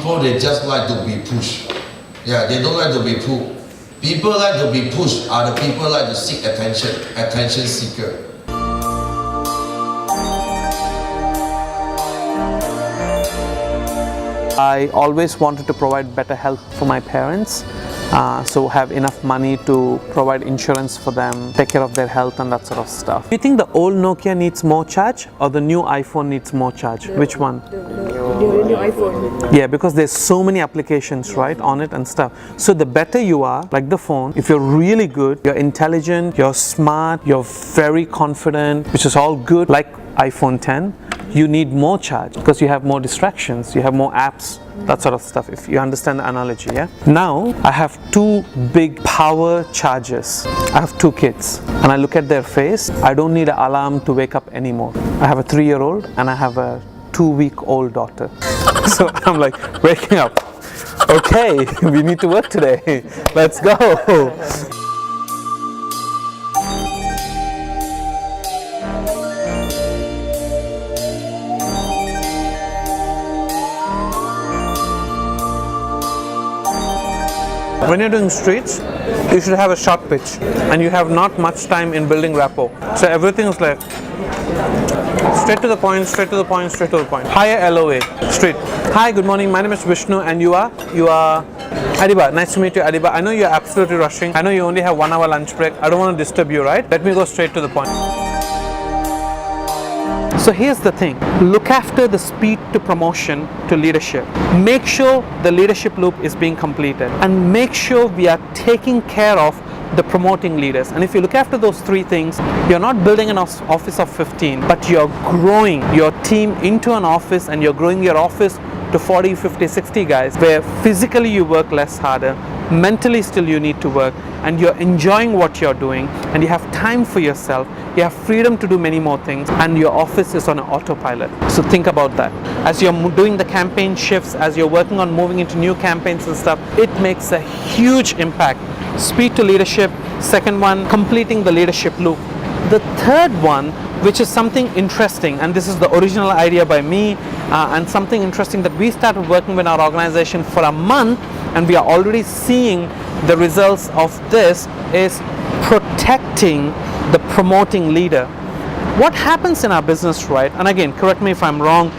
people, they just like to be pushed. Yeah, they don't like to be pulled. People like to be pushed are the people like to seek attention seeker. I always wanted to provide better health for my parents, so have enough money to provide insurance for them, take care of their health and that sort of stuff. Do you think the old Nokia needs more charge or the new iPhone needs more charge? Which one? The new iPhone. Yeah, because there's so many applications, right, on it and stuff. So the better you are, like the phone, if you're really good, you're intelligent, you're smart, you're very confident, which is all good, like iPhone 10, you need more charge because you have more distractions, you have more apps, that sort of stuff, if you understand the analogy. Yeah. Now I have two big power chargers. I have two kids and I look at their face. I don't need an alarm to wake up anymore. I have a 3-year-old and I have a 2-week-old daughter. So I'm like, waking up, okay, we need to work today, let's go. When you're doing streets, you should have a short pitch and you have not much time in building rapport. So everything is like straight to the point, straight to the point, straight to the point. Higher LOA, straight. Hi, good morning, my name is Vishnu and you are Adiba. Nice to meet you, Adiba. I know you're absolutely rushing. I know you only have 1 hour lunch break. I don't want to disturb you, right? Let me go straight to the point. So here's the thing, look after the speed to promotion to leadership. Make sure the leadership loop is being completed and make sure we are taking care of the promoting leaders. And if you look after those 3 things, you're not building an office of 15, but you're growing your team into an office and you're growing your office to 40, 50, 60 guys where physically you work less harder, mentally still you need to work, and you're enjoying what you're doing and you have time for yourself, you have freedom to do many more things, and your office is on an autopilot. So think about that. As you're doing the campaign shifts, as you're working on moving into new campaigns and stuff, it makes a huge impact. Speed to leadership. Second one, completing the leadership loop. The third one, which is something interesting, and this is the original idea by me, and something interesting that we started working with our organization for a month and we are already seeing the results of this, is protecting the promoting leader. What happens in our business, right? And again, correct me if I'm wrong,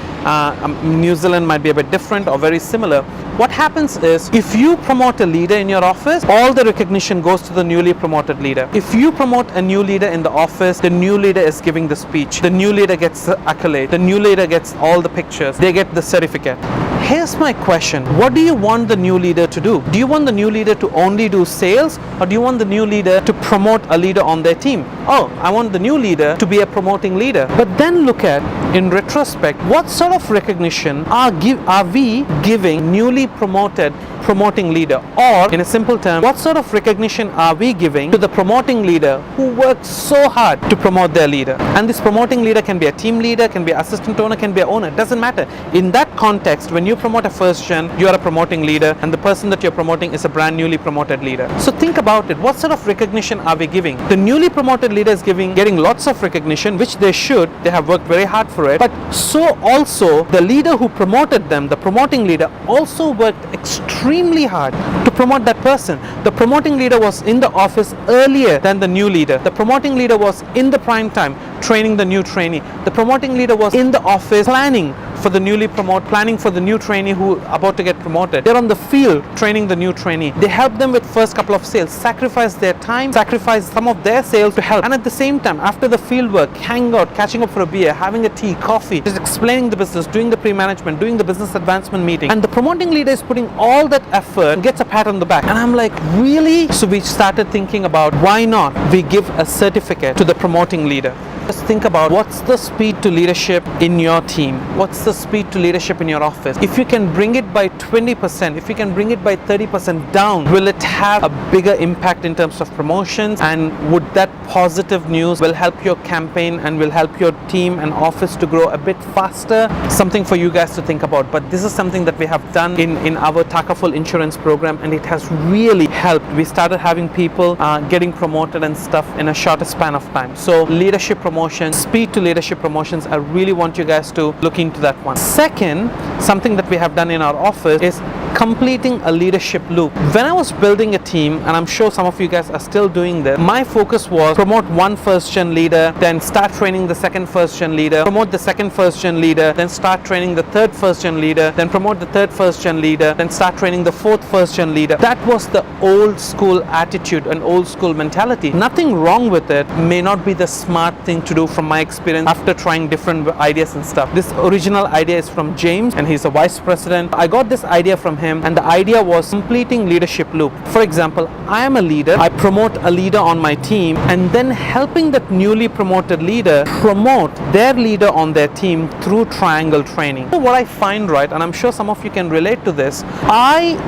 New Zealand might be a bit different or very similar. What happens is, if you promote a leader in your office, all the recognition goes to the newly promoted leader. If you promote a new leader in the office, the new leader is giving the speech, the new leader gets the accolade, the new leader gets all the pictures, they get the certificate. Here's my question, what do you want the new leader to do? Do you want the new leader to only do sales, or do you want the new leader to promote a leader on their team? Oh, I want the new leader to be a promoting leader. But then look at, in retrospect, what sort of recognition are we giving newly promoted promoting leader? Or in a simple term, what sort of recognition are we giving to the promoting leader who worked so hard to promote their leader? And this promoting leader can be a team leader, can be an assistant owner, can be an owner, doesn't matter. In that context, when you promote a first gen, you are a promoting leader and the person that you're promoting is a brand newly promoted leader. So think about it, what sort of recognition are we giving? The newly promoted leader is getting lots of recognition, which they should, they have worked very hard for it, but so also the leader who promoted them, the promoting leader, also worked extremely hard to promote that person. The promoting leader was in the office earlier than the new leader. The promoting leader was in the prime time training the new trainee. The promoting leader was in the office planning for the planning for the new trainee who about to get promoted. They're on the field training the new trainee. They help them with first couple of sales, sacrifice their time, sacrifice some of their sales to help. And at the same time, after the field work, hang out, catching up for a beer, having a tea, coffee, just explaining the business, doing the pre-management, doing the business advancement meeting. And the promoting leader is putting all that effort and gets a pat on the back. And I'm like, really? So we started thinking about, why not we give a certificate to the promoting leader? Just think about, what's the speed to leadership in your team? What's the speed to leadership in your office? If you can bring it by 20%, if you can bring it by 30% down, will it have a bigger impact in terms of promotions? And would that positive news will help your campaign and will help your team and office to grow a bit faster? Something for you guys to think about. But this is something that we have done in our Takaful insurance program, and it has really helped. We started having people getting promoted and stuff in a shorter span of time. So leadership promotion, speed to leadership promotions, I really want you guys to look into that one. Second, something that we have done in our office is completing a leadership loop. When I was building a team, and I'm sure some of you guys are still doing this, my focus was promote one first gen leader, then start training the second first gen leader, promote the second first gen leader, then start training the third first gen leader, then promote the third first gen leader, then start training the fourth first gen leader. That was the old school attitude and old school mentality. Nothing wrong with it, may not be the smart thing to do from my experience after trying different ideas and stuff. This original idea is from James, and he's a vice president. I got this idea from him, and the idea was completing leadership loop. For example, I am a leader, I promote a leader on my team, and then helping that newly promoted leader promote their leader on their team through triangle training. So what I find, right, and I'm sure some of you can relate to this, I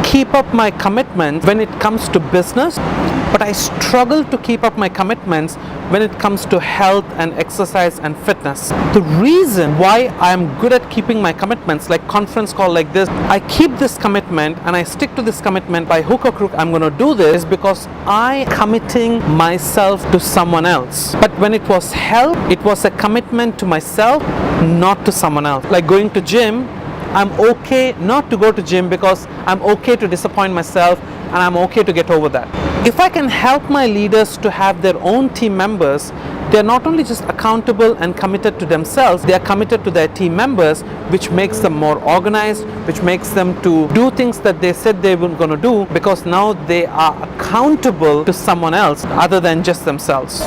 keep up my commitment when it comes to business, but I struggle to keep up my commitments when it comes to health and exercise and fitness. The reason why I'm good at keeping my commitments, like conference call like this, I keep this commitment and I stick to this commitment by hook or crook, I'm going to do this, is because I committing myself to someone else. But when it was health, it was a commitment to myself, not to someone else. Like going to gym, I'm okay not to go to gym because I'm okay to disappoint myself, and I'm okay to get over that. If I can help my leaders to have their own team members, they're not only just accountable and committed to themselves, they are committed to their team members, which makes them more organized, which makes them to do things that they said they were going to do, because now they are accountable to someone else other than just themselves.